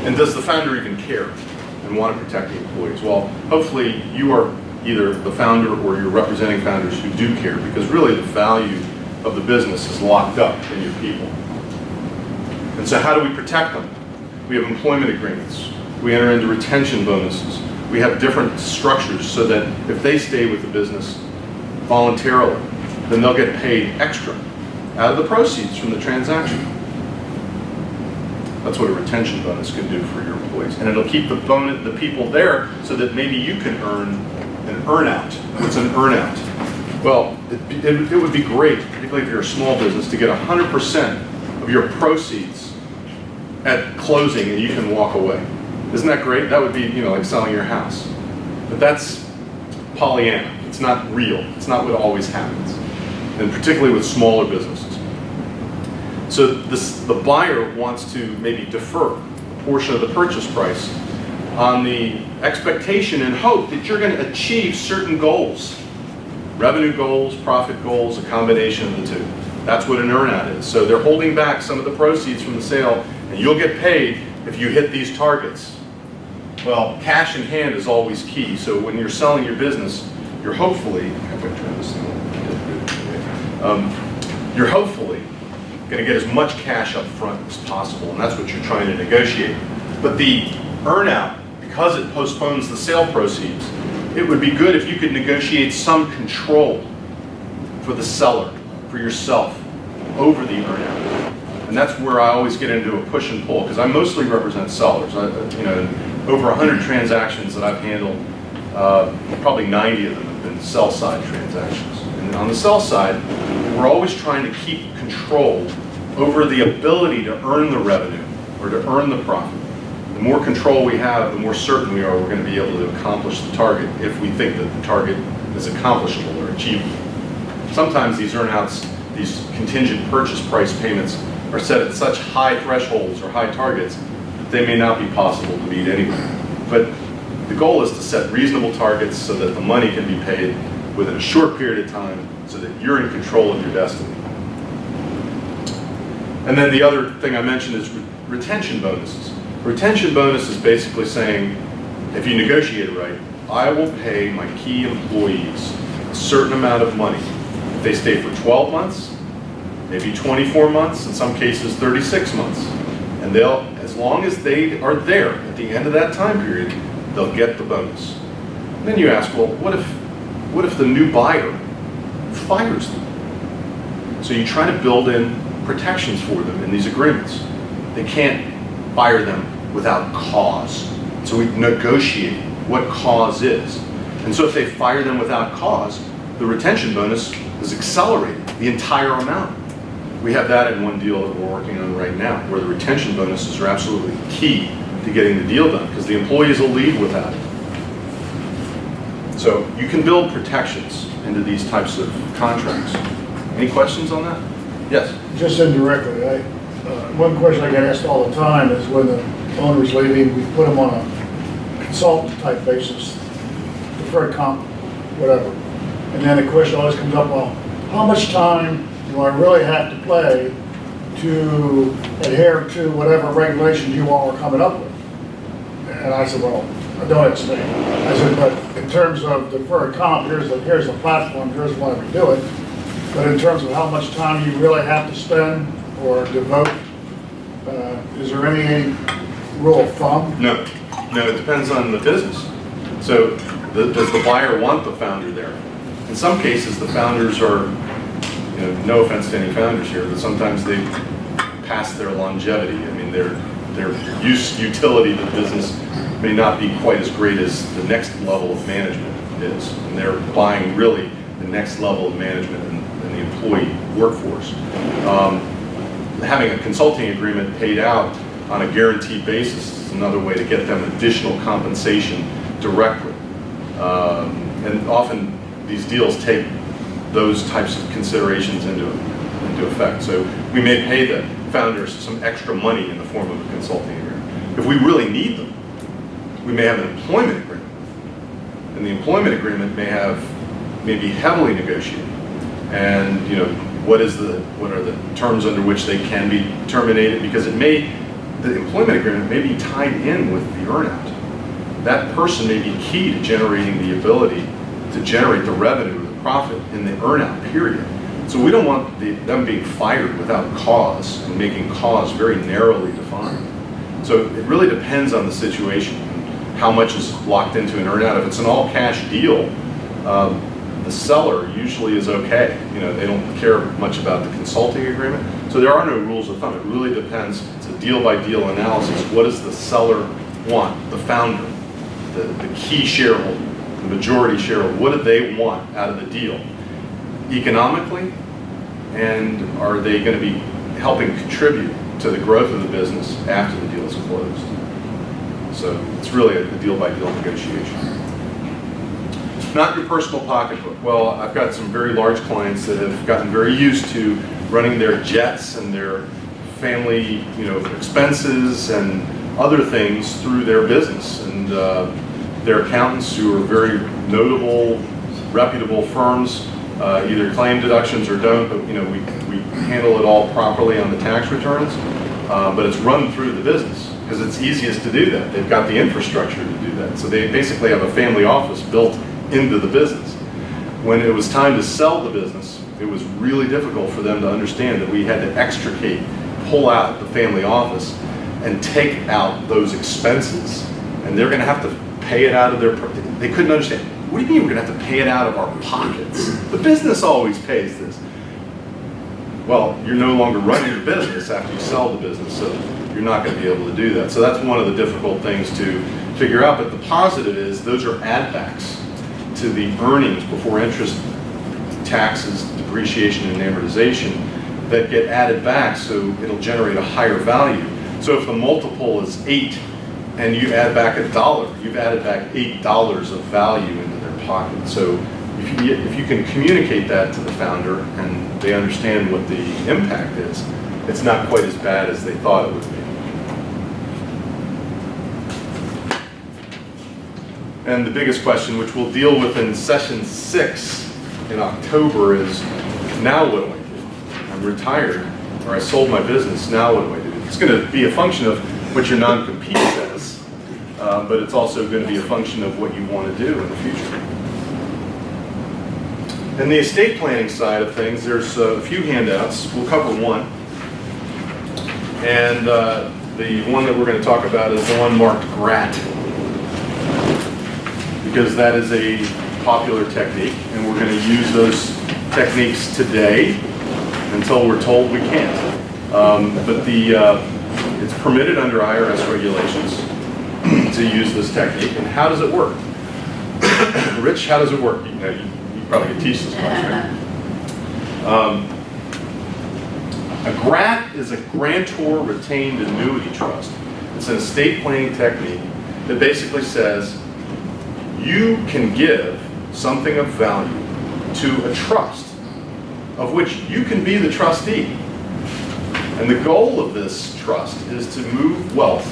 And does the founder even care and want to protect the employees? Well, hopefully you are either the founder or you're representing founders who do care, because really the value of the business is locked up in your people. And so how do we protect them? We have employment agreements. We enter into retention bonuses. We have different structures so that if they stay with the business voluntarily, then they'll get paid extra out of the proceeds from the transaction. That's what a retention bonus can do for your employees. And it'll keep the people there so that maybe you can earn an earn-out. What's an earn-out? Well, it would be great, particularly if you're a small business, to get 100% of your proceeds at closing and you can walk away. Isn't that great? That would be, like selling your house. But that's Pollyanna. It's not real. It's not what always happens, and particularly with smaller businesses. So the buyer wants to maybe defer a portion of the purchase price on the expectation and hope that you're going to achieve certain goals. Revenue goals, profit goals, a combination of the two. That's what an earn-out is. So they're holding back some of the proceeds from the sale, and you'll get paid if you hit these targets. Well, cash in hand is always key. So when you're selling your business, you're hopefully, you're hopefully going to get as much cash up front as possible, and that's what you're trying to negotiate. But the earn-out, because it postpones the sale proceeds, it would be good if you could negotiate some control for the seller, for yourself, over the earn-out. And that's where I always get into a push and pull, because I mostly represent sellers. Over 100 transactions that I've handled, probably 90 of them have been sell-side transactions. And on the sell side, we're always trying to keep control over the ability to earn the revenue or to earn the profit. The more control we have, the more certain we are we're going to be able to accomplish the target if we think that the target is accomplishable or achievable. Sometimes these earn-outs, these contingent purchase price payments, are set at such high thresholds or high targets that they may not be possible to meet anyway. But the goal is to set reasonable targets so that the money can be paid within a short period of time so that you're in control of your destiny. And then the other thing I mentioned is retention bonuses. Retention bonus is basically saying, if you negotiate it right, I will pay my key employees a certain amount of money. If they stay for 12 months, maybe 24 months, in some cases 36 months. And they'll, as long as they are there at the end of that time period, they'll get the bonus. And then you ask, well, what if the new buyer fires them? So you try to build in protections for them in these agreements. They can't fire them without cause. So we negotiate what cause is. And so if they fire them without cause, the retention bonus is accelerated, the entire amount. We have that in one deal that we're working on right now, where the retention bonuses are absolutely key to getting the deal done, because the employees will leave without it. So you can build protections into these types of contracts. Any questions on that? Yes? Just indirectly, one question I get asked all the time is when the owner's leaving, we put them on a consultant type basis, deferred comp, whatever. And then the question always comes up, well, how much time do I really have to play to adhere to whatever regulations you all are coming up with? And I said, well, I don't understand. I said, but in terms of deferred comp, here's the platform, here's why we do it. But in terms of how much time you really have to spend or devote, is there any rule of thumb? No, it depends on the business. So does the buyer want the founder there? In some cases, the founders are, no offense to any founders here, but sometimes they pass their longevity. I mean, their utility to the business may not be quite as great as the next level of management is. And they're buying really the next level of management in the employee workforce. Having a consulting agreement paid out on a guaranteed basis is another way to get them additional compensation directly. And often these deals take those types of considerations into effect. So we may pay the founders some extra money in the form of a consulting agreement. If we really need them, we may have an employment agreement. And the employment agreement may be heavily negotiated. And what are the terms under which they can be terminated? Because it may the employment agreement may be tied in with the earnout. That person may be key to generating the ability to generate the revenue or the profit in the earnout period. So we don't want them being fired without cause and making cause very narrowly defined. So it really depends on the situation, how much is locked into an earnout. If it's an all-cash deal, the seller usually is okay. They don't care much about the consulting agreement. So there are no rules of thumb. It really depends. It's a deal-by-deal analysis. What does the seller want? The founder, the key shareholder, the majority shareholder, what do they want out of the deal? Economically, and are they going to be helping contribute to the growth of the business after the deal is closed? So it's really a deal-by-deal negotiation. Not your personal pocketbook. Well, I've got some very large clients that have gotten very used to running their jets and their family, expenses and other things through their business, and their accountants, who are very notable, reputable firms, either claim deductions or don't, but we handle it all properly on the tax returns. But it's run through the business because it's easiest to do that. They've got the infrastructure to do that. So they basically have a family office built into the business. When it was time to sell the business, it was really difficult for them to understand that we had to extricate, pull out the family office and take out those expenses. And they're going to have to pay it out of their, they couldn't understand. What do you mean we're going to have to pay it out of our pockets? The business always pays this. Well, you're no longer running your business after you sell the business, so you're not going to be able to do that. So that's one of the difficult things to figure out. But the positive is those are add backs to the earnings before interest, taxes, depreciation, and amortization that get added back, so it'll generate a higher value. So if the multiple is 8 and you add back $1, you've added back $8 of value into their pocket. So if you can communicate that to the founder and they understand what the impact is, it's not quite as bad as they thought it would be. And the biggest question, which we'll deal with in session 6 in October, is now what do I do? I'm retired, or I sold my business, now what do I do? It's going to be a function of what your non-compete says, but it's also going to be a function of what you want to do in the future. In the estate planning side of things, there's a few handouts. We'll cover one. And the one that we're going to talk about is the one marked GRAT, because that is a popular technique, and we're going to use those techniques today until we're told we can't. But it's permitted under IRS regulations to use this technique. And how does it work? Rich, how does it work? You probably could teach this much, right? A GRAT is a grantor retained annuity trust. It's an estate planning technique that basically says you can give something of value to a trust of which you can be the trustee. And the goal of this trust is to move wealth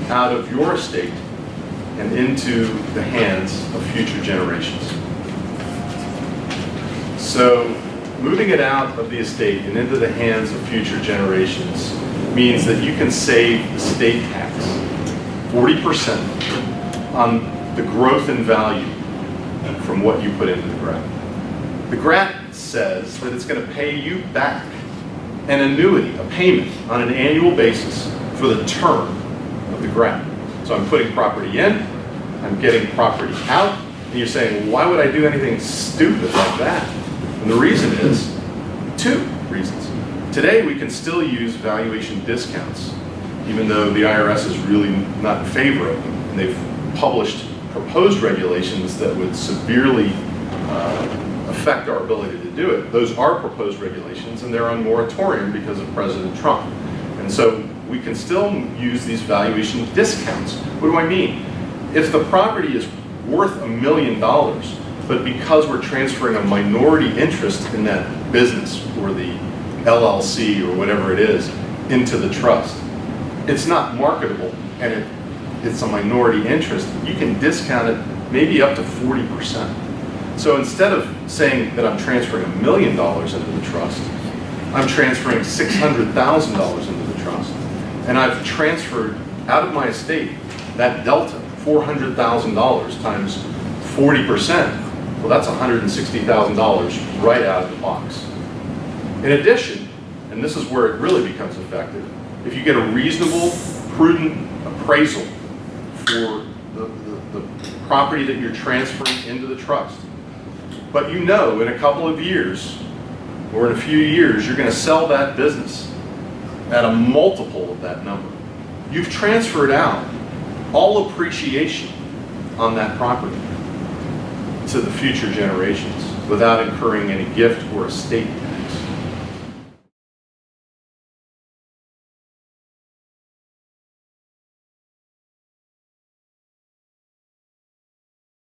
out of your estate and into the hands of future generations. So moving it out of the estate and into the hands of future generations means that you can save estate tax 40% on the growth in value from what you put into the GRAT. The GRAT says that it's going to pay you back an annuity, a payment on an annual basis for the term of the GRAT. So I'm putting property in, I'm getting property out, and you're saying, well, why would I do anything stupid like that? And the reason is 2 reasons. Today we can still use valuation discounts, even though the IRS is really not in favor of them. And they've published proposed regulations that would severely affect our ability to do it. Those are proposed regulations, and they're on moratorium because of President Trump. And so we can still use these valuation discounts. What do I mean? If the property is worth $1 million, but because we're transferring a minority interest in that business or the LLC or whatever it is into the trust, it's not marketable, and it's a minority interest, you can discount it maybe up to 40%. So instead of saying that I'm transferring $1 million into the trust, I'm transferring $600,000 into the trust. and I've transferred out of my estate that delta, $400,000 times 40%, well, that's $160,000 right out of the box. In addition, and this is where it really becomes effective, if you get a reasonable, prudent appraisal for the property that you're transferring into the trust, but you know in a couple of years, or in a few years, you're going to sell that business at a multiple of that number. You've transferred out all appreciation on that property to the future generations without incurring any gift or estate